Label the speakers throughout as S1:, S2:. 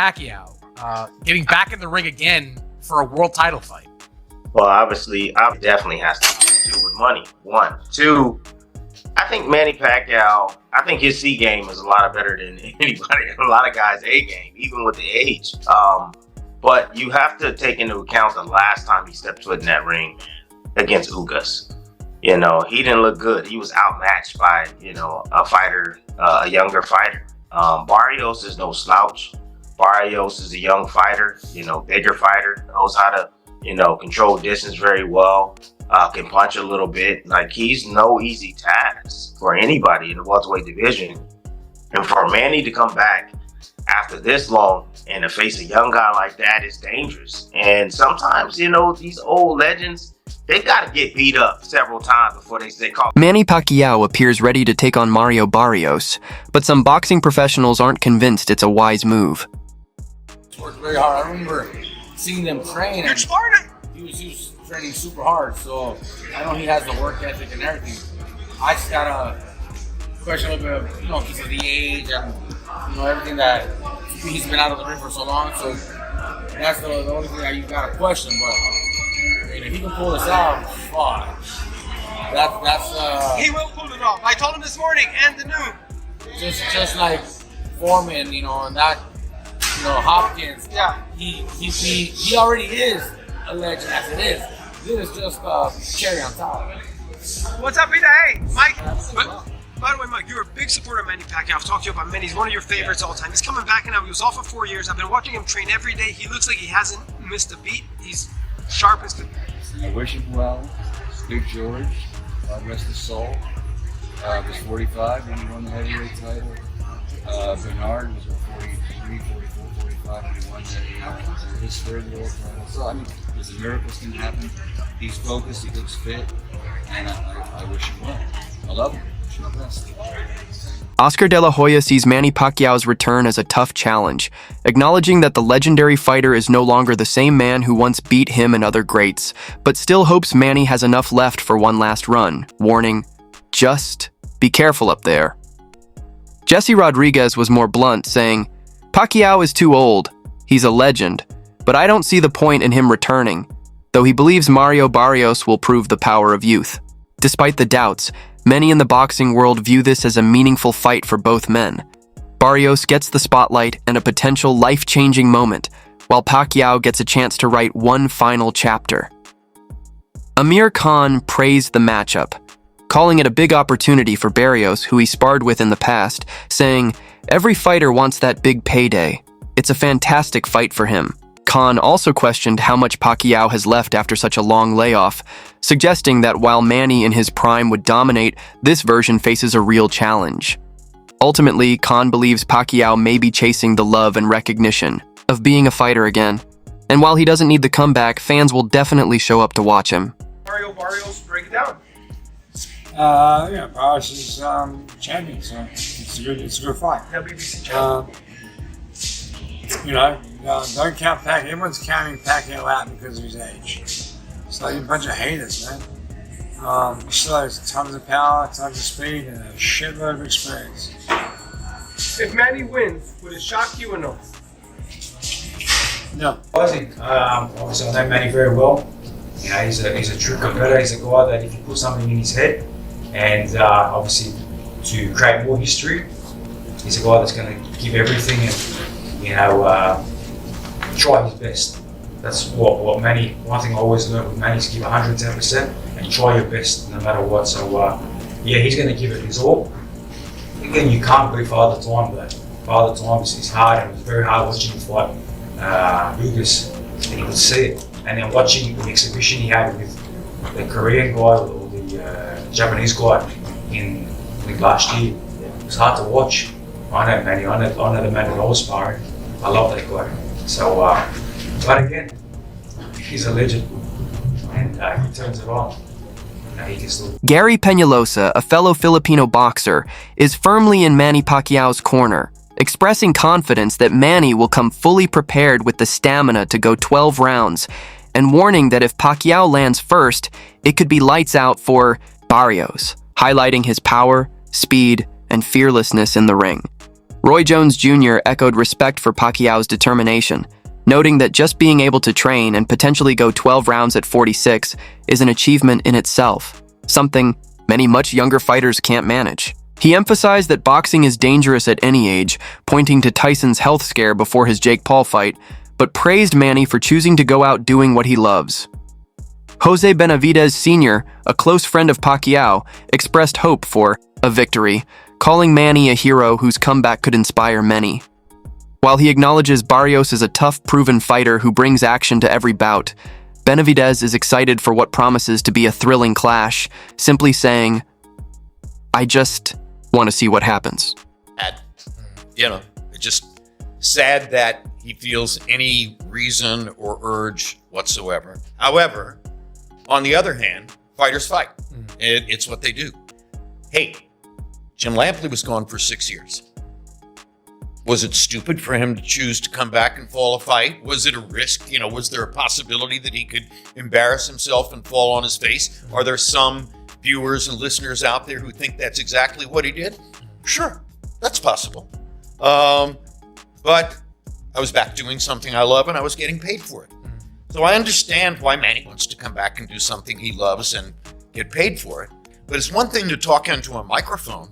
S1: Pacquiao getting back in the ring again for a world title fight?
S2: Well, obviously, it definitely has to do with money. One. Two, I think Manny Pacquiao, I think his C game is a lot better than anybody, a lot of guys' A game, even with the age. But you have to take into account the last time he stepped foot in that ring against Ugas. You know, he didn't look good. He was outmatched by, a fighter, a younger fighter. Barrios is no slouch. Barrios is a young fighter, bigger fighter, knows how to, control distance very well, can punch a little bit. Like, he's no easy task for anybody in the welterweight division. And for Manny to come back after this long and to face a young guy like that is dangerous. And sometimes, these old legends, they got to get beat up several times before they say call.
S3: Manny Pacquiao appears ready to take on Mario Barrios, but some boxing professionals aren't convinced it's a wise move.
S1: He worked very hard. I remember seeing them train, and he was training super hard. So I know he has the work ethic and everything. I just gotta question a little bit of, because of the age and everything that he's been out of the ring for so long. So that's the only thing that you gotta question. But if he can pull this out, fuck. That's
S4: he will pull it off. I told him this morning and the noon.
S1: Just like Foreman, and that. Hopkins.
S4: Yeah.
S1: He already is a legend as it is. This is just cherry on top.
S4: What's up, Peter? Hey, Mike. By the way, Mike, you're a big supporter of Manny Pacquiao. I've talked to you about Manny. He's one of your favorites all time. He's coming back now. He was off for 4 years. I've been watching him train every day. He looks like he hasn't missed a beat. He's sharp as could be.
S5: I wish him well. Big George, God rest his soul. Was 45 when he won the heavyweight title. Bernard was 43, 44, 45 when he won his third world title. So, there's a miracles can happen. He's focused, he looks fit, and I wish him well. I love him. Wish him the best.
S3: Oscar De La Hoya sees Manny Pacquiao's return as a tough challenge, acknowledging that the legendary fighter is no longer the same man who once beat him and other greats, but still hopes Manny has enough left for one last run, warning, just be careful up there. Jesse Rodriguez was more blunt, saying, Pacquiao is too old. He's a legend, but I don't see the point in him returning, though he believes Mario Barrios will prove the power of youth. Despite the doubts, many in the boxing world view this as a meaningful fight for both men. Barrios gets the spotlight and a potential life-changing moment, while Pacquiao gets a chance to write one final chapter. Amir Khan praised the matchup, calling it a big opportunity for Barrios, who he sparred with in the past, saying, every fighter wants that big payday. It's a fantastic fight for him. Khan also questioned how much Pacquiao has left after such a long layoff, suggesting that while Manny in his prime would dominate, this version faces a real challenge. Ultimately, Khan believes Pacquiao may be chasing the love and recognition of being a fighter again. And while he doesn't need the comeback, fans will definitely show up to watch him.
S4: Mario Barrios, break it down.
S6: Barrios is champion, so it's a good fight.
S4: WBC champion.
S6: Don't count Pacquiao. Everyone's counting Pacquiao out because of his age. It's like a bunch of haters, man. He still has tons of power, tons of speed, and a shitload of experience.
S4: If Manny wins, would it shock you or no?
S6: No.
S7: Obviously, I know Manny very well. He's a true competitor. He's a guy that if you put something in his head, and obviously to create more history, he's a guy that's going to give everything and try his best. That's what Manny. One thing I always learned with Manny is give 110% and try your best no matter what. So he's going to give it his all. Again, you can't beat Father Time though. Father Time is hard, and it was very hard watching him fight Lucas, and you could see it. And then watching the exhibition he had with the Korean guy or the Japanese guy in last year, it was hard to watch. I know Manny, I know the man that I was sparring. I love that guy. So, but again, he's a legend, and he turns it on. He can still.
S3: Gary Peñalosa, a fellow Filipino boxer, is firmly in Manny Pacquiao's corner, expressing confidence that Manny will come fully prepared with the stamina to go 12 rounds, and warning that if Pacquiao lands first, it could be lights out for Barrios, highlighting his power, speed, and fearlessness in the ring. Roy Jones Jr. echoed respect for Pacquiao's determination, noting that just being able to train and potentially go 12 rounds at 46 is an achievement in itself, something many much younger fighters can't manage. He emphasized that boxing is dangerous at any age, pointing to Tyson's health scare before his Jake Paul fight, but praised Manny for choosing to go out doing what he loves. Jose Benavidez Sr., a close friend of Pacquiao, expressed hope for a victory, calling Manny a hero whose comeback could inspire many. While he acknowledges Barrios is a tough, proven fighter who brings action to every bout, Benavidez is excited for what promises to be a thrilling clash, simply saying, "I just want to see what happens."
S8: It's just sad that he feels any reason or urge whatsoever. However, on the other hand, fighters fight. It's what they do. Hey, Jim Lampley was gone for 6 years. Was it stupid for him to choose to come back and fall a fight? Was it a risk? Was there a possibility that he could embarrass himself and fall on his face? Are there some viewers and listeners out there who think that's exactly what he did? Sure, that's possible. But I was back doing something I love and I was getting paid for it. So I understand why Manny wants to come back and do something he loves and get paid for it. But it's one thing to talk into a microphone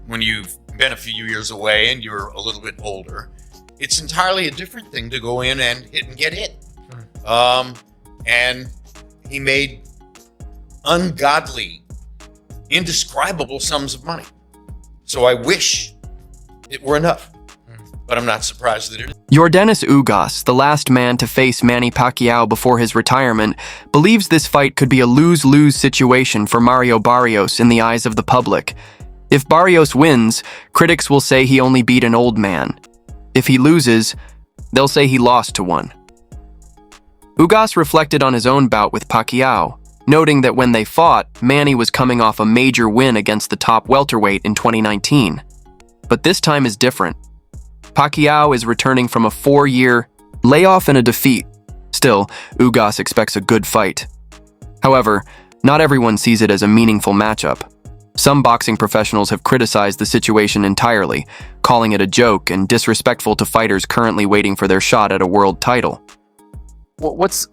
S8: when you've been a few years away and you're a little bit older. It's entirely a different thing to go in and get hit. And he made ungodly, indescribable sums of money. So I wish it were enough, but I'm not surprised that it is.
S3: Yordenis Ugas, the last man to face Manny Pacquiao before his retirement, believes this fight could be a lose-lose situation for Mario Barrios in the eyes of the public. If Barrios wins, critics will say he only beat an old man. If he loses, they'll say he lost to one. Ugas reflected on his own bout with Pacquiao, noting that when they fought, Manny was coming off a major win against the top welterweight in 2019. But this time is different. Pacquiao is returning from a 4-year layoff and a defeat. Still, Ugas expects a good fight. However, not everyone sees it as a meaningful matchup. Some boxing professionals have criticized the situation entirely, calling it a joke and disrespectful to fighters currently waiting for their shot at a world title.
S9: What's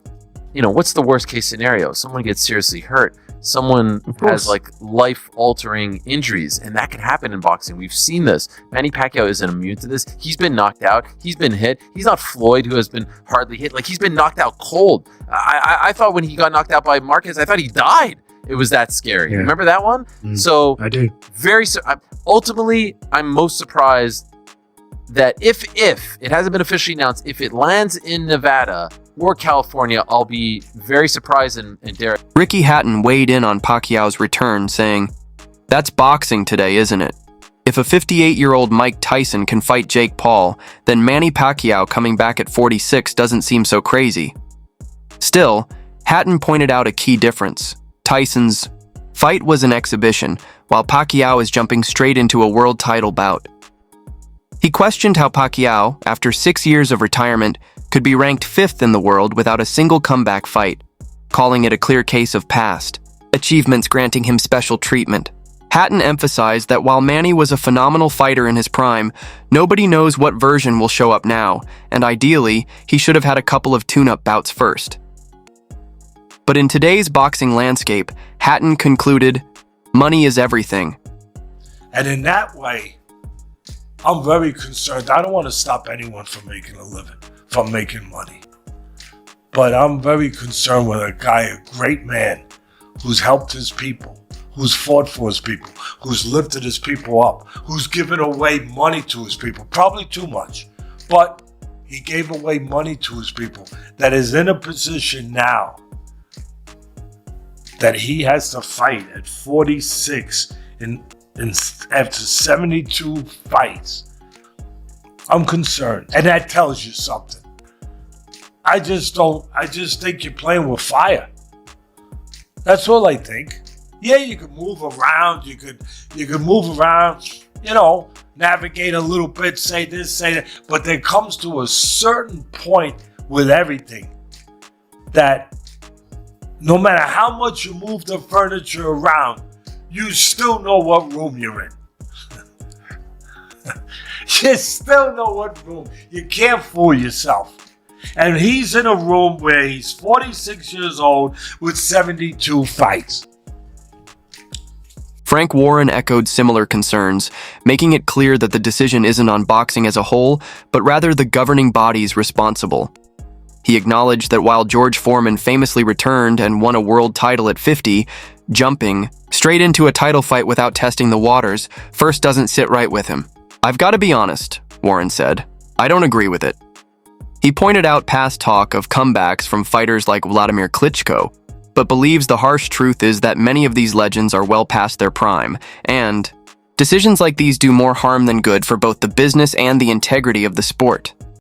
S9: the worst case scenario? Someone gets seriously hurt. Someone has life-altering injuries, and that can happen in boxing. We've seen this. Manny Pacquiao isn't immune to this. He's been knocked out. He's been hit. He's not Floyd, who has been hardly hit. He's been knocked out cold. I thought when he got knocked out by Marquez, I thought he died. It was that scary. Yeah. Remember that one? So
S6: I do.
S9: Ultimately, I'm most surprised that if it hasn't been officially announced, if it lands in Nevada or California, I'll be very surprised and dare.
S3: Ricky Hatton weighed in on Pacquiao's return, saying, "That's boxing today, isn't it? If a 58-year-old Mike Tyson can fight Jake Paul, then Manny Pacquiao coming back at 46 doesn't seem so crazy." Still, Hatton pointed out a key difference. Tyson's fight was an exhibition, while Pacquiao is jumping straight into a world title bout. He questioned how Pacquiao, after 6 years of retirement, could be ranked 5th in the world without a single comeback fight, calling it a clear case of past achievements granting him special treatment. Hatton emphasized that while Manny was a phenomenal fighter in his prime, nobody knows what version will show up now, and ideally, he should have had a couple of tune-up bouts first. But in today's boxing landscape, Hatton concluded, money is everything.
S10: And in that way, I'm very concerned. I don't want to stop anyone from making a living, from making money. But I'm very concerned with a guy, a great man, who's helped his people, who's fought for his people, who's lifted his people up, who's given away money to his people, probably too much. But he gave away money to his people, that is in a position now that he has to fight at 46 after 72 fights. I'm concerned, and that tells you something. I just think you're playing with fire. That's all I think. Yeah, you can move around, you could move around, navigate a little bit, say this, say that, but there comes to a certain point with everything that no matter how much you move the furniture around, you still know what room you're in. You still know what room. You can't fool yourself. And he's in a room where he's 46 years old with 72 fights.
S3: Frank Warren echoed similar concerns, making it clear that the decision isn't on boxing as a whole, but rather the governing bodies responsible. He acknowledged that while George Foreman famously returned and won a world title at 50, jumping straight into a title fight without testing the waters first doesn't sit right with him. "I've got to be honest," Warren said. "I don't agree with it." He pointed out past talk of comebacks from fighters like Vladimir Klitschko, but believes the harsh truth is that many of these legends are well past their prime, and decisions like these do more harm than good for both the business and the integrity of the sport.